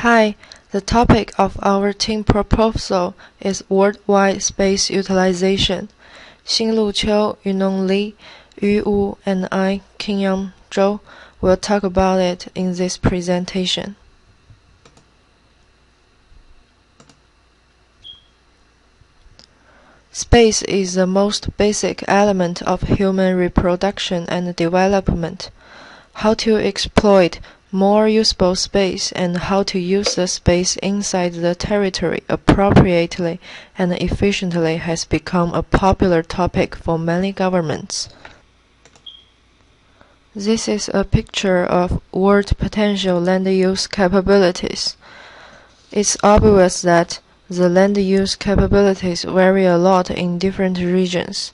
Hi, the topic of our team proposal is worldwide space utilization. Xinlu Qiu, Yunong Li, Yu Wu, and I, Qingyang Zhou, will talk about it in this presentation. Space is the most basic element of human reproduction and development. How to exploit more usable space and how to use the space inside the territory appropriately and efficiently has become a popular topic for many governments. This is a picture of world potential land use capabilities. It's obvious that the land use capabilities vary a lot in different regions.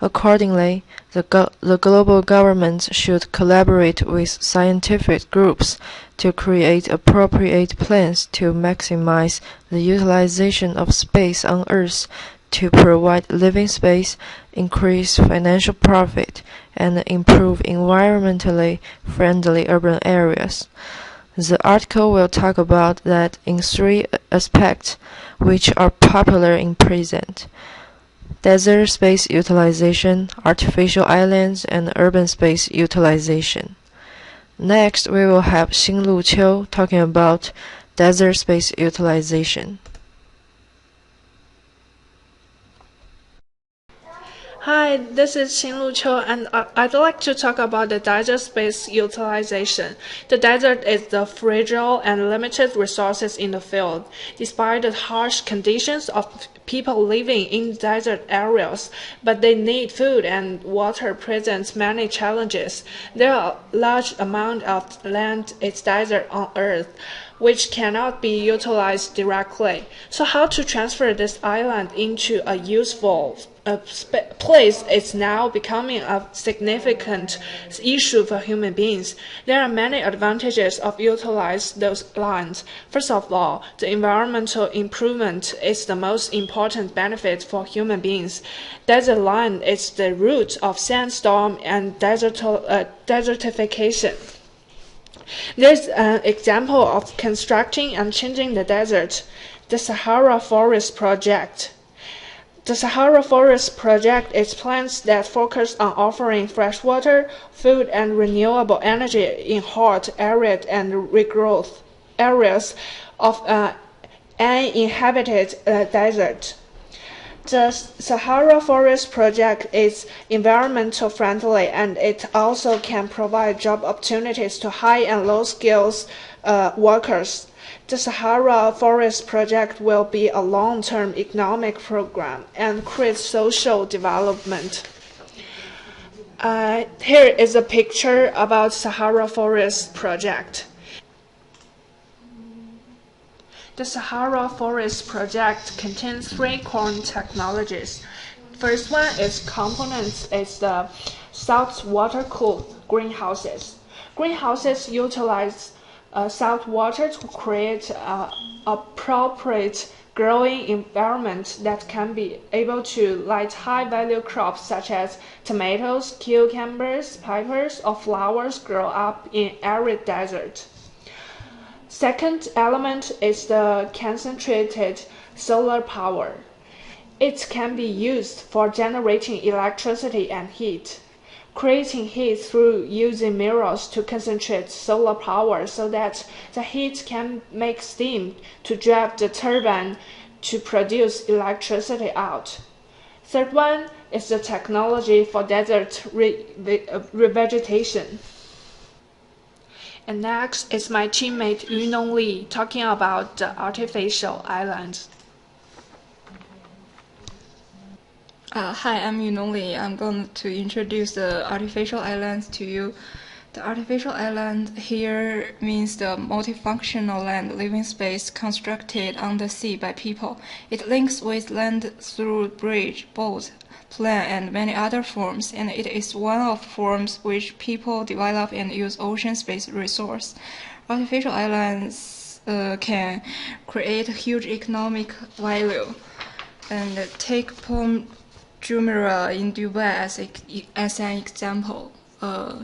Accordingly, the global governments should collaborate with scientific groups to create appropriate plans to maximize the utilization of space on Earth to provide living space, increase financial profit, and improve environmentally friendly urban areas. The article will talk about that in three aspects, which are popular in present: desert space utilization, artificial islands, and urban space utilization. Next, we will have Xinlu Qiu talking about desert space utilization. Hi, this is Xinlu Qiu, and I'd like to talk about the desert space utilization. The desert is the fragile and limited resources in the field. Despite the harsh conditions of people living in desert areas, but they need food and water presents many challenges. There are a large amount of land is desert on Earth, which cannot be utilized directly. So how to transfer this island into a useful place is now becoming a significant issue for human beings. There are many advantages of utilizing those lands. First of all, the environmental improvement is the most important benefit for human beings. Desert land is the root of sandstorm and desertification. There's an example of constructing and changing the desert, the Sahara Forest Project. The Sahara Forest Project is plans that focus on offering fresh water, food, and renewable energy in hot, arid, and regrowth areas of uninhabited desert. The Sahara Forest Project is environmental friendly, and it also can provide job opportunities to high and low skills workers. The Sahara Forest Project will be a long-term economic program and create social development. Here is a picture about Sahara Forest Project. The Sahara Forest Project contains three core technologies. First one is components is the salt water-cooled greenhouses. Greenhouses utilize salt water to create an appropriate growing environment that can be able to let high-value crops such as tomatoes, cucumbers, peppers, or flowers grow up in arid desert. Second element is the concentrated solar power. It can be used for generating electricity and heat, creating heat through using mirrors to concentrate solar power so that the heat can make steam to drive the turbine to produce electricity out. Third one is the technology for desert revegetation. And next is my teammate Yunong Li talking about the artificial islands. Hi, I'm Yunong Li. I'm going to introduce the artificial islands to you. The artificial island here means the multifunctional land living space constructed on the sea by people. It links with land through bridge, boat, plane, and many other forms, and it is one of forms which people develop and use ocean space resource. Artificial islands can create huge economic value. And take Palm Jumeirah in Dubai as an example.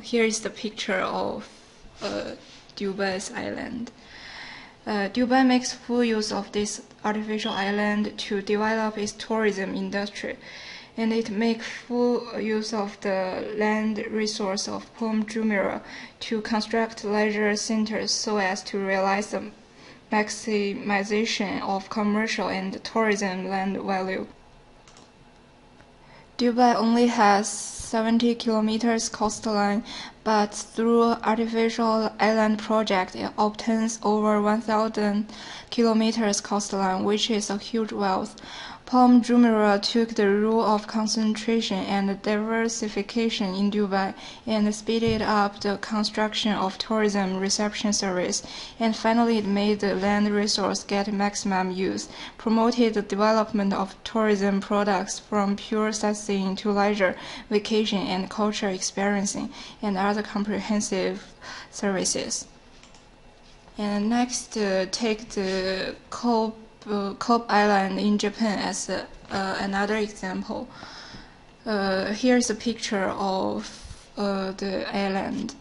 Here is the picture of Dubai's island. Dubai makes full use of this artificial island to develop its tourism industry, and it makes full use of the land resource of Palm Jumeirah to construct leisure centers so as to realize the maximization of commercial and tourism land value. Dubai only has 70 kilometers coastline, but through artificial island project, it obtains over 1,000 kilometers coastline, which is a huge wealth. Palm Jumeirah took the rule of concentration and diversification in Dubai and speeded up the construction of tourism reception service, and finally it made the land resource get maximum use, promoted the development of tourism products from pure sightseeing to leisure, vacation, and culture experiencing, and other comprehensive services. And next, take the Kobe Island in Japan as another example. Here's a picture of the island.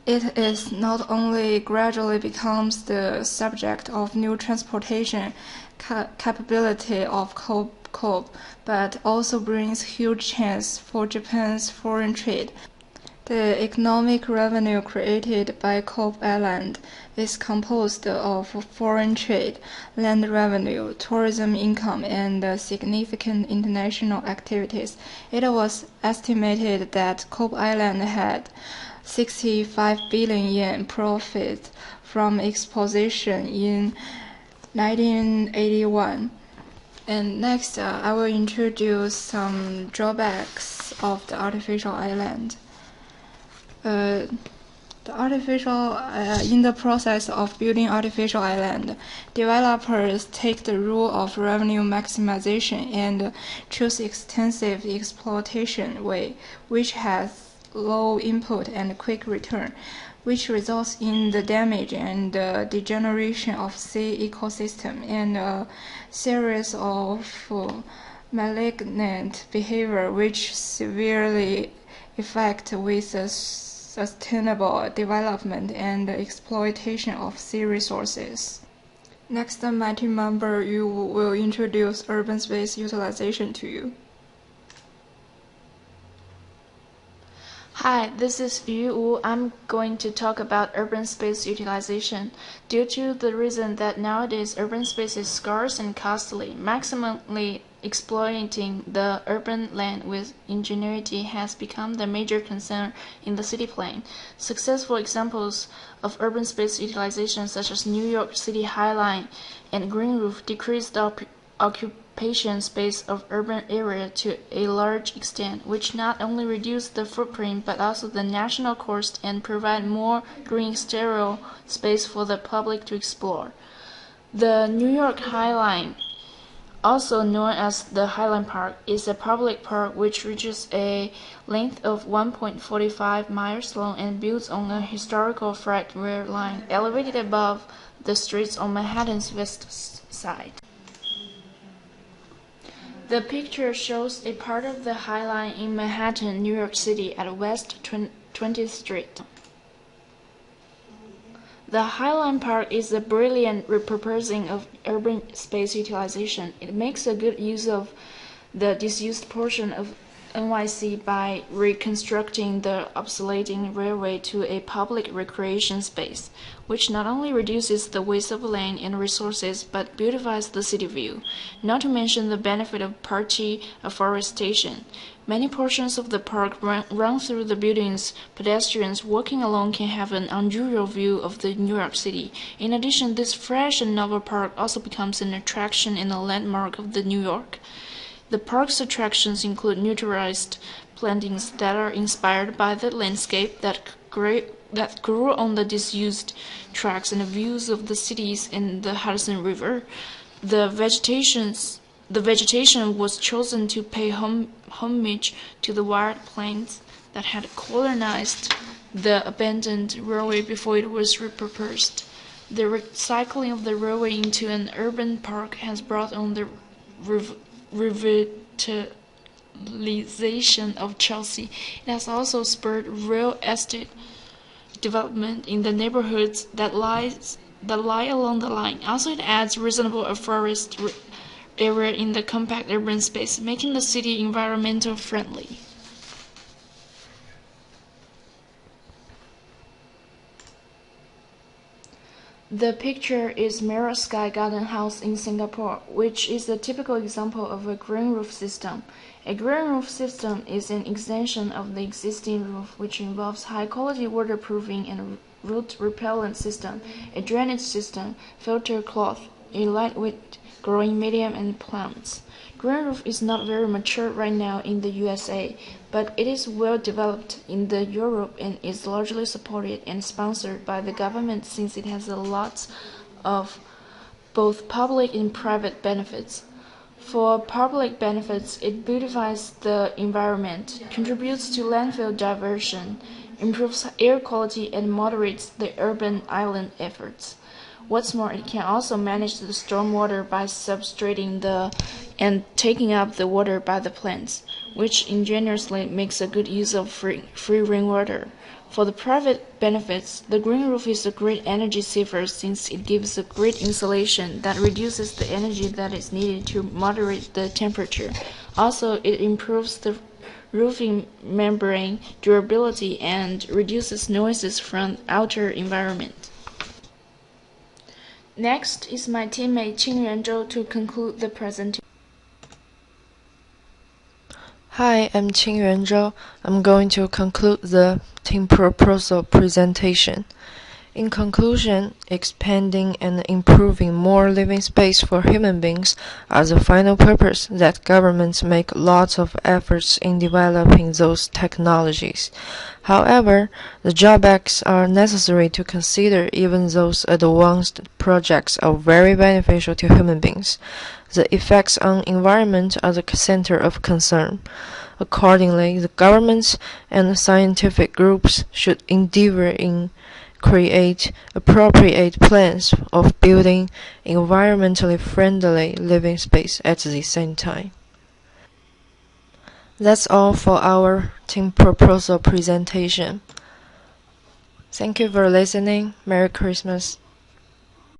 It is not only gradually becomes the subject of new transportation capability of Kobe, but also brings huge chance for Japan's foreign trade. The economic revenue created by Kobe Island is composed of foreign trade, land revenue, tourism income, and significant international activities. It was estimated that Kobe Island had 65 billion yen profit from exposition in 1981. And next, I will introduce some drawbacks of the artificial island. In the process of building artificial island, developers take the rule of revenue maximization and choose extensive exploitation way, which has low input and quick return, which results in the damage and degeneration of sea ecosystem and a series of malignant behavior which severely affect with the sustainable development and exploitation of sea resources. Next, my team member Yu will introduce urban space utilization to you. Hi, this is Yu Wu. I'm going to talk about urban space utilization. Due to the reason that nowadays urban space is scarce and costly, maximally exploiting the urban land with ingenuity has become the major concern in the city plan. Successful examples of urban space utilization such as New York City High Line and Green Roof decreased the occupation space of urban area to a large extent, which not only reduce the footprint but also the national cost and provide more green sterile space for the public to explore. The New York High Line, also known as the Highland Park, is a public park which reaches a length of 1.45 miles long and builds on a historical freight rail line elevated above the streets on Manhattan's west side. The picture shows a part of the High Line in Manhattan, New York City at West 20th Street. The Highland Park is a brilliant repurposing of urban space utilization. It makes a good use of the disused portion of NYC by reconstructing the obsolete railway to a public recreation space, which not only reduces the waste of land and resources but beautifies the city view, not to mention the benefit of party afforestation. Many portions of the park run through the buildings. Pedestrians walking along can have an unusual view of the New York City. In addition, this fresh and novel park also becomes an attraction and a landmark of the New York. The park's attractions include naturalized plantings that are inspired by the landscape that grew on the disused tracks and the views of the cities and the Hudson River. The vegetation was chosen to pay homage to the wild plants that had colonized the abandoned railway before it was repurposed. The recycling of the railway into an urban park has brought on the revitalization of Chelsea. It has also spurred real estate development in the neighborhoods that lies that lie along the line. Also, it adds reasonable forest area in the compact urban space, making the city environmental friendly. The picture is Mirror Sky Garden House in Singapore, which is a typical example of a green roof system. A green roof system is an extension of the existing roof, which involves high-quality waterproofing and root repellent system, a drainage system, filter cloth, a lightweight growing medium, and plants. Green roof is not very mature right now in the USA, but it is well developed in the Europe and is largely supported and sponsored by the government since it has a lot of both public and private benefits. For public benefits, it beautifies the environment, contributes to landfill diversion, improves air quality, and moderates the urban island efforts. What's more, it can also manage the stormwater by substrating and taking up the water by the plants, which ingeniously makes a good use of free rainwater. For the private benefits, the green roof is a great energy saver since it gives a great insulation that reduces the energy that is needed to moderate the temperature. Also, it improves the roofing membrane durability and reduces noises from outer environment. Next is my teammate Qingyuan Zhou to conclude the presentation. Hi, I'm Qingyuan Zhou. I'm going to conclude the team proposal presentation. In conclusion, expanding and improving more living space for human beings are the final purpose that governments make lots of efforts in developing those technologies. However, the drawbacks are necessary to consider even those advanced projects are very beneficial to human beings. The effects on environment are the center of concern. Accordingly, the governments and scientific groups should endeavor in create appropriate plans of building environmentally friendly living space at the same time. That's all for our team proposal presentation. Thank you for listening. Merry Christmas.